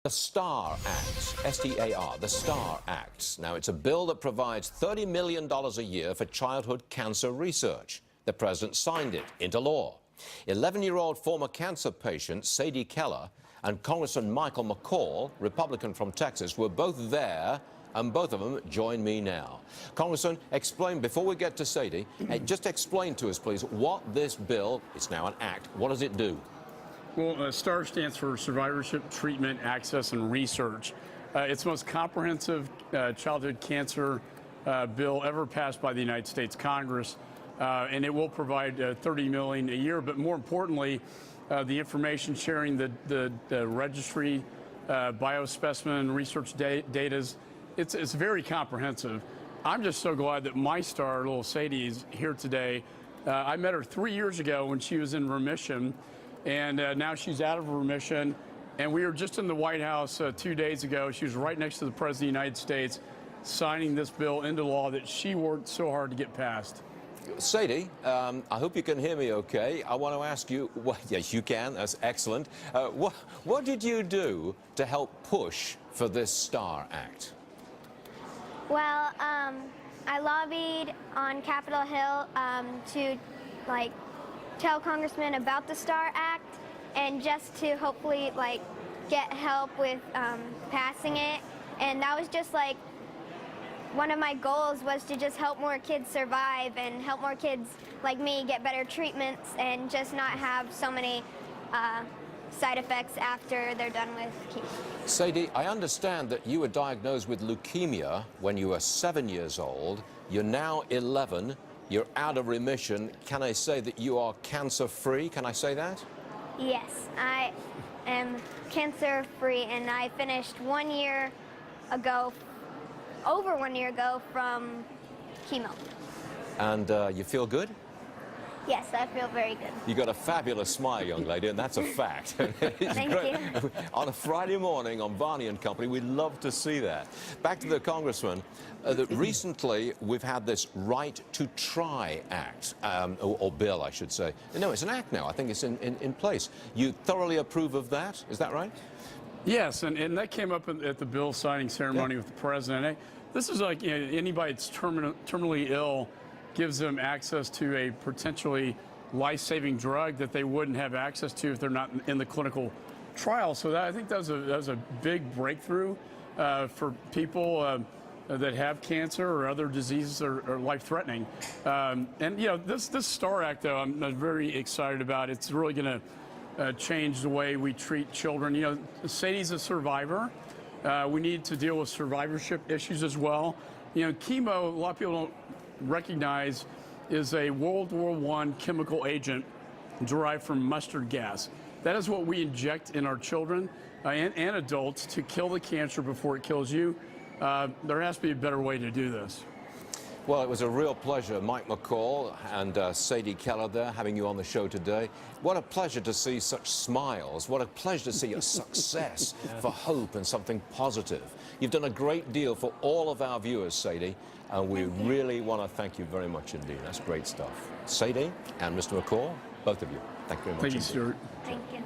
The STAR Act, S-T-A-R, the STAR Act. Now, it's a bill that provides $30 million a year for childhood cancer research. The president signed it into law. 11-year-old former cancer patient Sadie Keller and Congressman McCaul, Republican from Texas, were both there, and both of them join me now. Congressman, explain, before we get to Sadie, just explain to us, please, what this bill, it's now an act, what does it do? Well, STAR stands for Survivorship, Treatment, Access, and Research. It's the most comprehensive childhood cancer bill ever passed by the United States Congress, and it will provide $30 million a year. But more importantly, the information sharing, the registry, biospecimen research data, it's very comprehensive. I'm just so glad that my star, little Sadie, is here today. I met her 3 years ago when she was in remission. And now she's out of remission. And we were just in the White House 2 days ago. She was right next to the President of the United States, signing this bill into law that she worked so hard to get passed. Sadie, I hope you can hear me okay. I want to ask you, yes, you can, that's excellent. What did you do to help push for this STAR Act? Well, I lobbied on Capitol Hill to, tell congressmen about the STAR Act and just to hopefully get help with passing it. And that was just one of my goals was to just help more kids survive and help more kids like me get better treatments and just not have so many side effects after they're done with chemo. Sadie, I understand that you were diagnosed with leukemia when you were 7 years old. You're now 11. You're out of remission. Can I say that you are cancer-free? Can I say that? Yes, I am cancer-free, and I finished 1 year ago, over 1 year ago, from chemo. And you feel good? Yes, I feel very good. You got a fabulous smile, young lady, and that's a fact. Thank you. On a Friday morning on Varney and Company, we'd love to see that. Back to the Congressman. Recently, we've had this Right to Try Act, or bill, I should say. No, it's an act now. I think it's in place. You thoroughly approve of that? Is that right? Yes, and that came up at the bill signing ceremony with the president. This is like anybody that's terminally ill gives them access to a potentially life-saving drug that they wouldn't have access to if they're not in the clinical trial. So I think that was a big breakthrough for people that have cancer or other diseases or life-threatening. And this STAR Act, though, I'm very excited about. It's really going to change the way we treat children. Sadie's a survivor. We need to deal with survivorship issues as well. Chemo, a lot of people don't recognize, is a World War I chemical agent derived from mustard gas. That is what we inject in our children and adults to kill the cancer before it kills you. There has to be a better way to do this. Well, it was a real pleasure, Mike McCaul and Sadie Keller there, having you on the show today. What a pleasure to see such smiles. What a pleasure to see your success for hope and something positive. You've done a great deal for all of our viewers, Sadie, and we really want to thank you very much indeed. That's great stuff. Sadie and Mr. McCaul, both of you, thank you very much. Thank you, Stuart. Thank you.